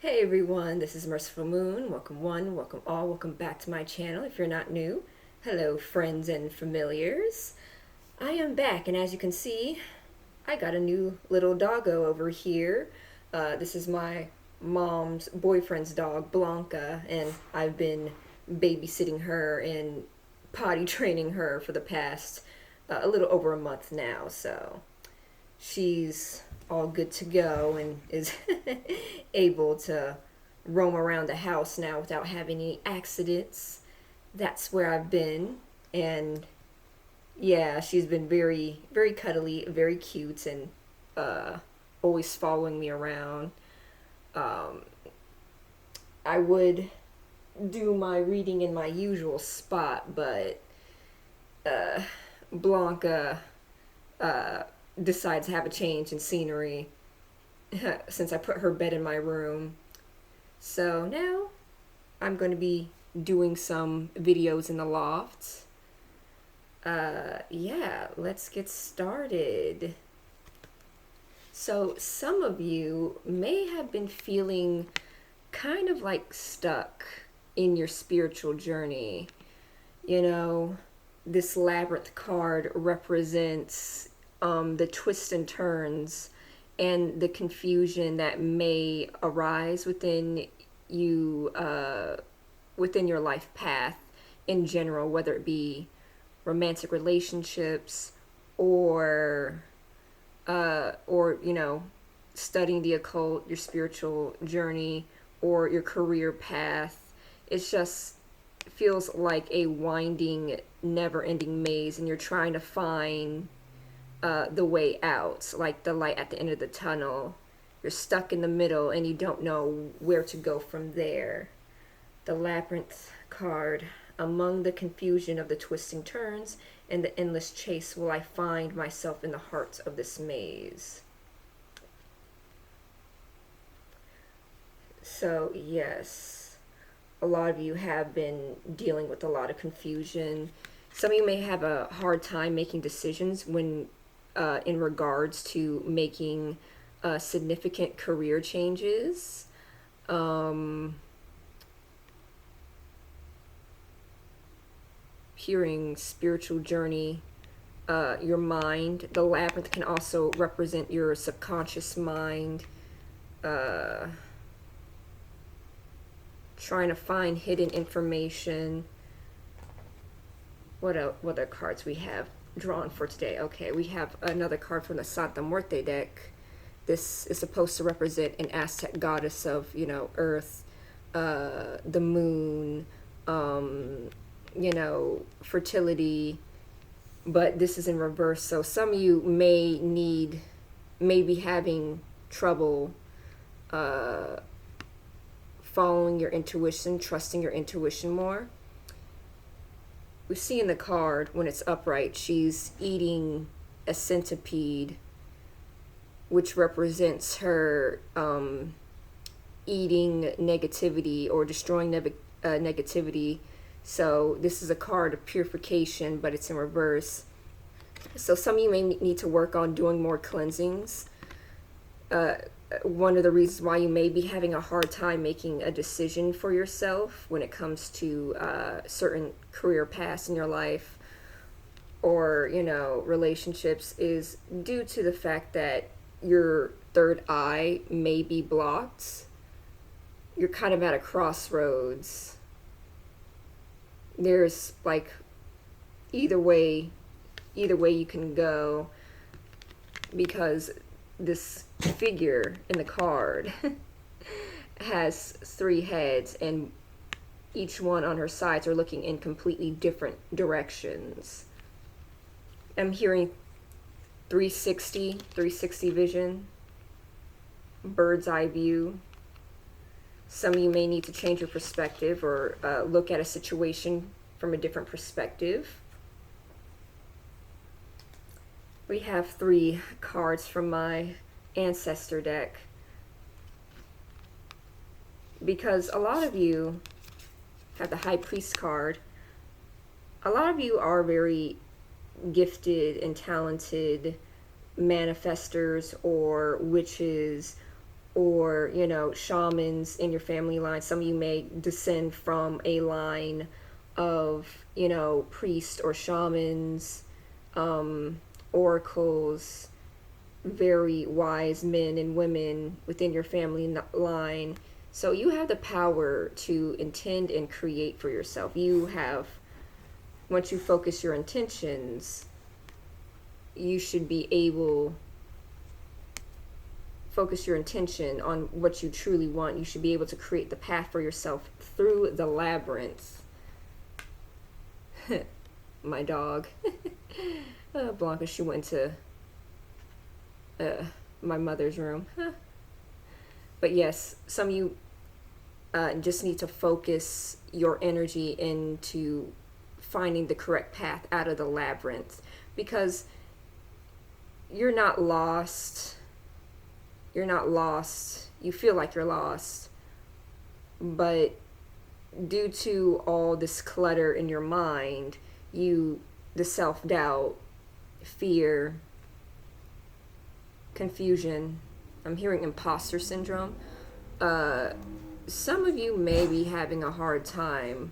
Hey everyone, this is Merciful Moon. Welcome one, welcome all, welcome back to my channel if you're not new. Hello friends and familiars. I am back, and as you can see, I got a new little doggo over here. This is my mom's boyfriend's dog, Blanca, and I've been babysitting her and potty training her for the past a little over a month now, so she's all good to go and is able to roam around the house now without having any accidents. That's where I've been. And yeah, she's been very, very cuddly, very cute, and uh, always following me around. Um, I would do my reading in my usual spot, but uh, Blanca uh, decides to have a change in scenery since I put her bed in my room. So now I'm going to be doing some videos in the loft. Yeah, let's get started. So, some of you may have been feeling kind of like stuck in your spiritual journey. You know, this labyrinth card represents the twists and turns and the confusion that may arise you, within your life path in general, whether it be romantic relationships or studying the occult, your spiritual journey, or your career path. It's just feels like a winding, never-ending maze, and you're trying to find the way out, like the light at the end of the tunnel. You're stuck in the middle, and you don't know where to go from there. The labyrinth card. Among the confusion of the twisting turns and the endless chase, will I find myself in the heart of this maze. So, yes, a lot of you have been dealing with a lot of confusion. Some of you may have a hard time making decisions when, in regards to making significant career changes. Hearing spiritual journey, your mind. The labyrinth can also represent your subconscious mind. Trying to find hidden information. What other cards we have drawn for today? Okay, we have another card from the Santa Muerte deck. This is supposed to represent an Aztec goddess of, earth, the moon, fertility, but this is in reverse. So some of you may be having trouble following your intuition, trusting your intuition more. We see in the card when it's upright, she's eating a centipede, which represents her eating negativity or destroying negativity. So this is a card of purification, but it's in reverse. So some of you may need to work on doing more cleansings. One of the reasons why you may be having a hard time making a decision for yourself when it comes to certain career paths in your life or, relationships is due to the fact that your third eye may be blocked. You're kind of at a crossroads. There's like either way you can go, because this figure in the card has three heads, and each one on her sides are looking in completely different directions. I'm hearing 360 vision, bird's eye view. Some of you may need to change your perspective or look at a situation from a different perspective. We have 3 cards from my ancestor deck, because a lot of you have the High Priest card. A lot of you are very gifted and talented manifestors or witches or, you know, shamans in your family line. Some of you may descend from a line of, you know, priests or shamans, oracles, very wise men and women within your family line. So you have the power to intend and create for yourself. You have, once you focus your intentions, you should be able focus your intention on what you truly want. You should be able to create the path for yourself through the labyrinth. My dog. Blanca, she went to my mother's room. But yes, some of you just need to focus your energy into finding the correct path out of the labyrinth, because you're not lost. You're not lost. You feel like you're lost, but due to all this clutter in your mind, the self-doubt, fear, confusion, I'm hearing imposter syndrome. Some of you may be having a hard time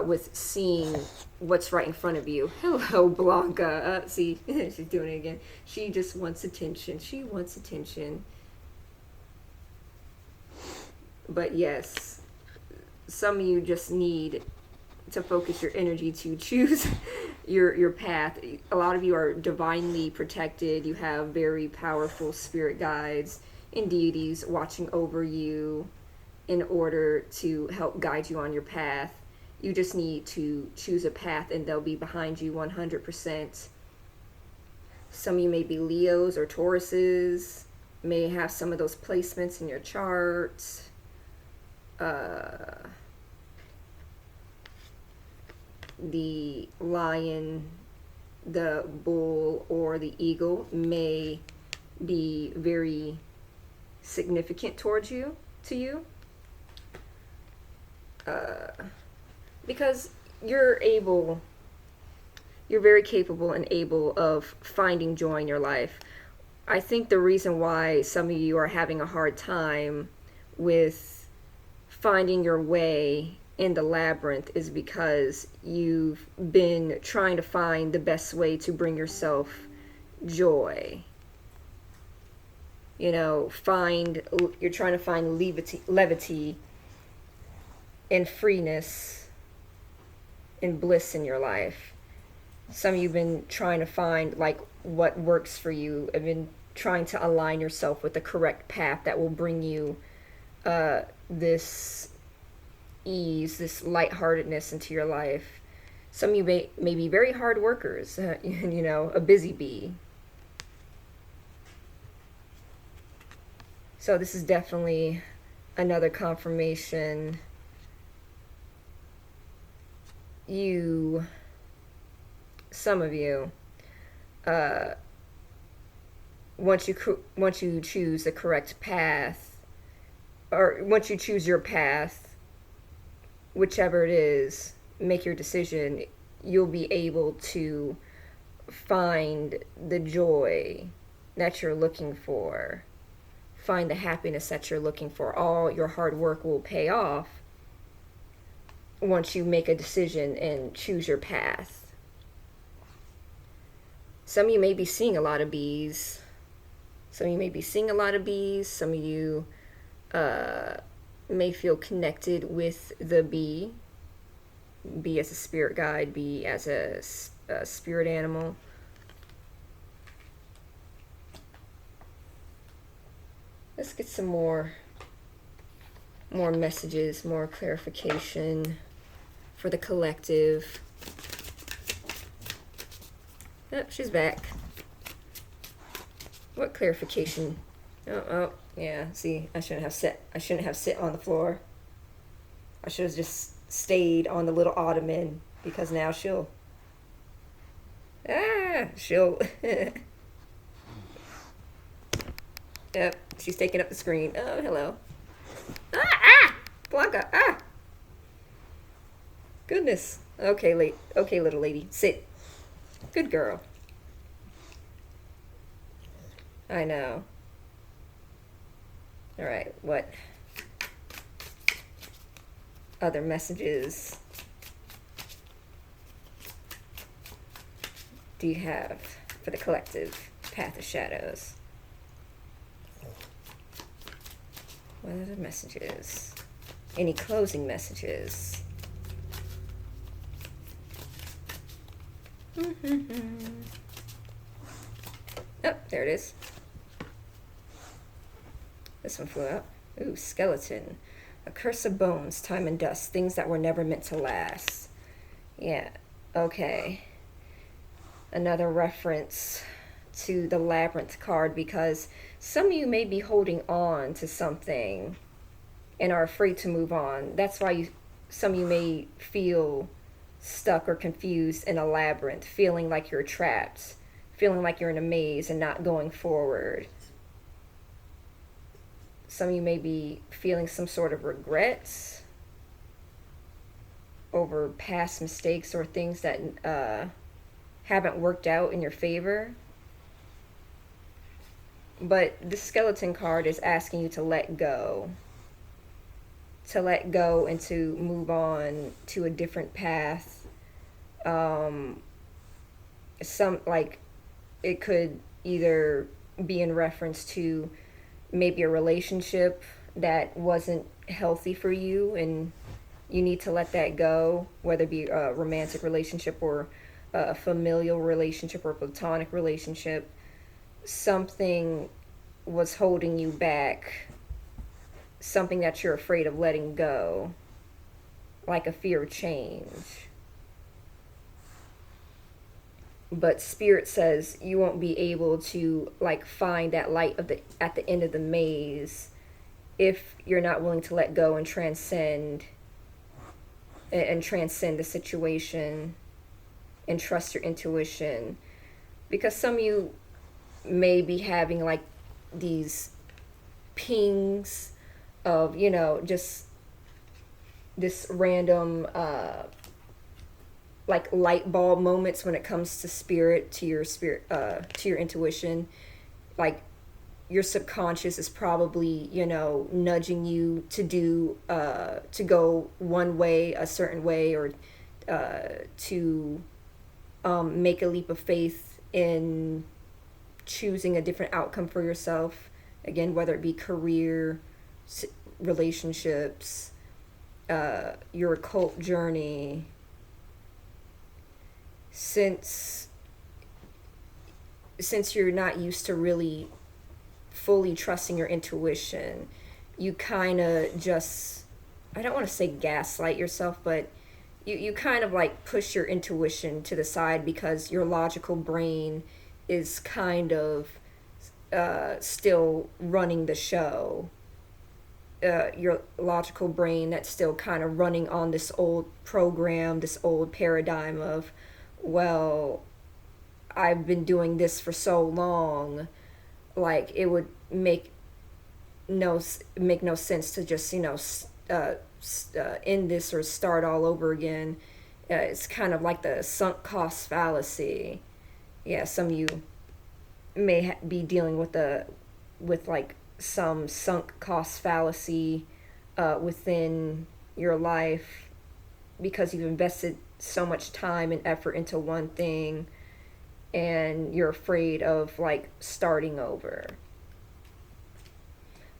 with seeing what's right in front of you. Hello, Blanca. See, she's doing it again. She just wants attention. She wants attention. But yes, some of you just need to focus your energy to choose your path. A lot of you are divinely protected. You have very powerful spirit guides and deities watching over you in order to help guide you on your path. You just need to choose a path and they'll be behind you 100%. Some of you may be Leos or Tauruses, may have some of those placements in your charts. The lion, the bull, or the eagle may be very significant towards you, to you. Because you're very capable and able of finding joy in your life. I think the reason why some of you are having a hard time with finding your way in the labyrinth is because you've been trying to find the best way to bring yourself joy. You know, you're trying to find levity and freeness and bliss in your life. Some of you have been trying to find like what works for you, have been trying to align yourself with the correct path that will bring you this ease, this lightheartedness into your life. Some of you may be very hard workers, you know, a busy bee. So this is definitely another confirmation. Some of you, once you choose the correct path, or once you choose your path, whichever it is, make your decision, you'll be able to find the joy that you're looking for, find the happiness that you're looking for. All your hard work will pay off once you make a decision and choose your path. Some of you may be seeing a lot of bees. Some of you may be seeing a lot of bees. Some of you may feel connected with the bee. Bee as a spirit guide, bee as a spirit animal. Let's get some more messages, more clarification for the collective. Oh, she's back. What clarification? Oh, yeah. See, I shouldn't have sit on the floor. I should have just stayed on the little ottoman, because now she'll. Yep, she's taking up the screen. Oh, hello. Blanca. Goodness. Okay, little lady, sit. Good girl. I know. All right, what other messages do you have for the collective Path of Shadows? What are the messages? Any closing messages? Oh, there it is. This one flew out. Ooh, skeleton. A curse of bones, time and dust, things that were never meant to last. Yeah, okay. Another reference to the Labyrinth card, because some of you may be holding on to something and are afraid to move on. That's why some of you may feel stuck or confused in a labyrinth, feeling like you're trapped, feeling like you're in a maze and not going forward. Some of you may be feeling some sort of regrets over past mistakes or things that haven't worked out in your favor. But the skeleton card is asking you to let go. To let go and to move on to a different path. It could either be in reference to maybe a relationship that wasn't healthy for you and you need to let that go, whether it be a romantic relationship or a familial relationship or a platonic relationship. Something was holding you back, something that you're afraid of letting go, like a fear of change. But Spirit says you won't be able to find that light at the end of the maze if you're not willing to let go and transcend the situation and trust your intuition. Because some of you may be having these pings of just this random light bulb moments when it comes to your intuition. Your subconscious is probably nudging you to go one way, a certain way, or to make a leap of faith in choosing a different outcome for yourself. Again, whether it be career, relationships, your occult journey. Since you're not used to really fully trusting your intuition, you kind of just, I don't want to say gaslight yourself, but you kind of push your intuition to the side because your logical brain is kind of still running the show. Your logical brain that's still kind of running on this old program, this old paradigm of, well, I've been doing this for so long, it would make no sense to just end this or start all over again. It's kind of like the sunk cost fallacy. Yeah, some of you may be dealing with some sunk cost fallacy within your life because you've invested so much time and effort into one thing and you're afraid of starting over.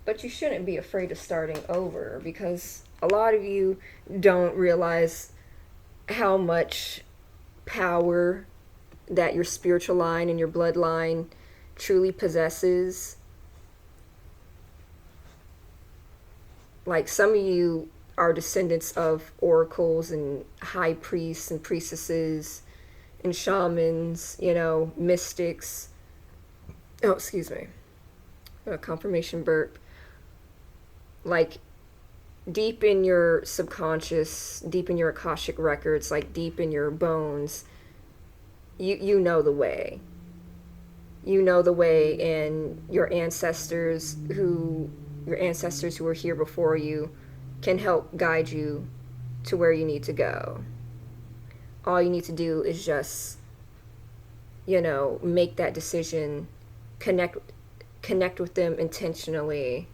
But you shouldn't be afraid of starting over, because a lot of you don't realize how much power that your spiritual line and your bloodline truly possesses. Some of you are descendants of oracles and high priests and priestesses and shamans, mystics. Oh, excuse me. Confirmation burp. Deep in your subconscious, deep in your Akashic records, deep in your bones, you know the way. You know the way, and your ancestors who were here before you can help guide you to where you need to go. All you need to do is just, make that decision, connect with them intentionally,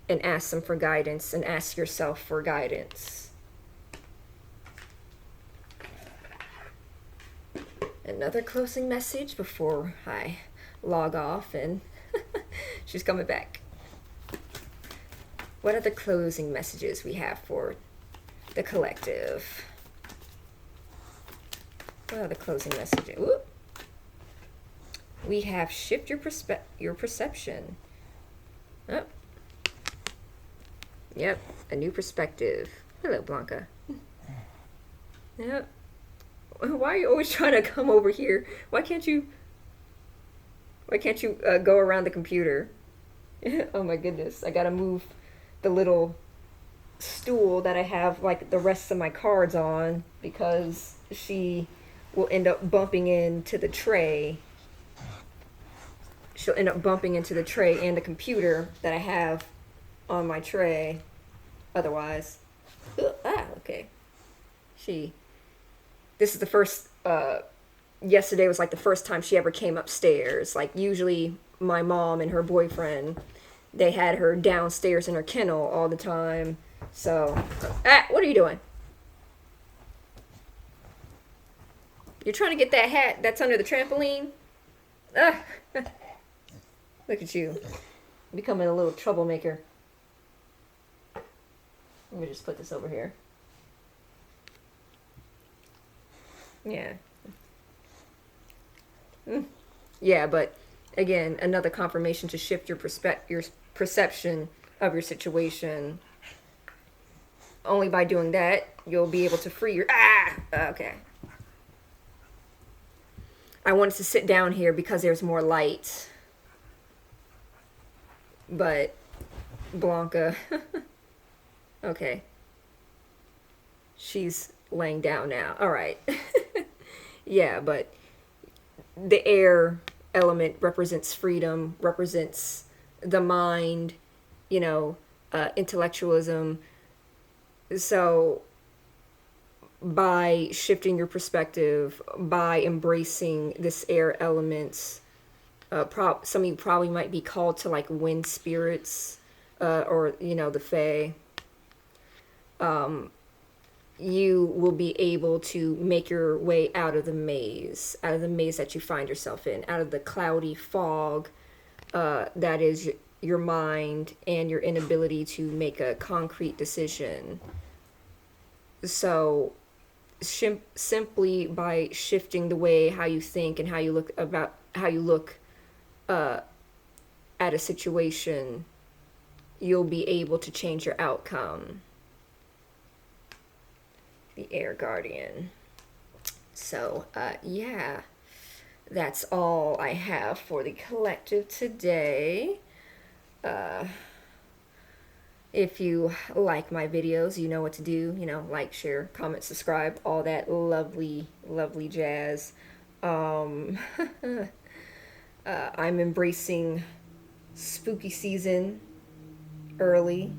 and ask them for guidance and ask yourself for guidance. Another closing message before I log off, and she's coming back. What are the closing messages we have for the collective? What are the closing messages? Whoop. We have shift your perception. Oh. Yep, a new perspective. Hello, Blanca. Yep. Why are you always trying to come over here? Why can't you go around the computer? Oh my goodness, I gotta move the little stool that I have like the rest of my cards on, because she will end up bumping into the tray. She'll end up bumping into the tray and the computer that I have on my tray. Otherwise, okay. This is the first, yesterday was like the first time she ever came upstairs. Like usually my mom and her boyfriend, they had her downstairs in her kennel all the time. So, what are you doing? You're trying to get that hat that's under the trampoline? Look at you, becoming a little troublemaker. Let me just put this over here. Yeah. Yeah, but again, another confirmation to shift your perception of your situation. Only by doing that, you'll be able to free your... Okay. I wanted to sit down here because there's more light. But Blanca... Okay. She's laying down now. All right. Yeah, but the air element represents freedom, represents the mind, intellectualism. So by shifting your perspective, by embracing this air elements, some of you probably might be called to like wind spirits, or the fae. You will be able to make your way out of the maze that you find yourself in, out of the cloudy fog that is your mind and your inability to make a concrete decision. So simply by shifting the way how you think and how you look at a situation, you'll be able to change your outcome. The Air Guardian. So, yeah, that's all I have for the collective today. If you like my videos, you know what to do. Like, share, comment, subscribe, all that lovely, lovely jazz. I'm embracing spooky season early.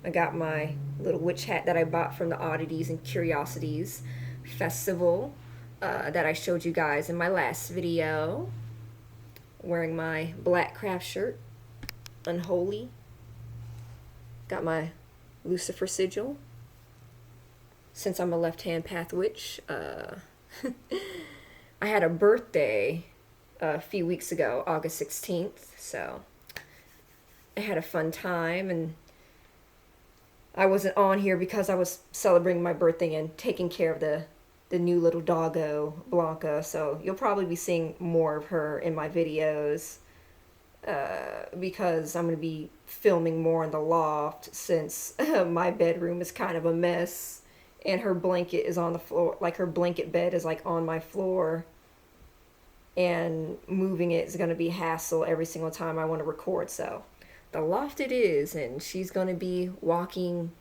I got my little witch hat that I bought from the Oddities and Curiosities Festival that I showed you guys in my last video. Wearing my black craft shirt, Unholy. Got my Lucifer sigil. Since I'm a left-hand path witch, I had a birthday a few weeks ago, August 16th, so I had a fun time, and I wasn't on here because I was celebrating my birthday and taking care of the new little doggo, Blanca, so you'll probably be seeing more of her in my videos, because I'm going to be filming more in the loft, since my bedroom is kind of a mess, and her blanket is on the floor, like her blanket bed is like on my floor, and moving it is going to be hassle every single time I want to record, so the loft it is, and she's going to be walking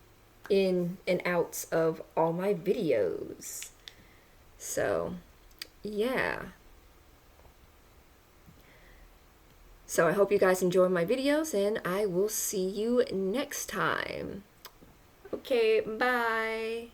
in and out of all my videos. So, yeah. So I hope you guys enjoy my videos, and I will see you next time. Okay, bye.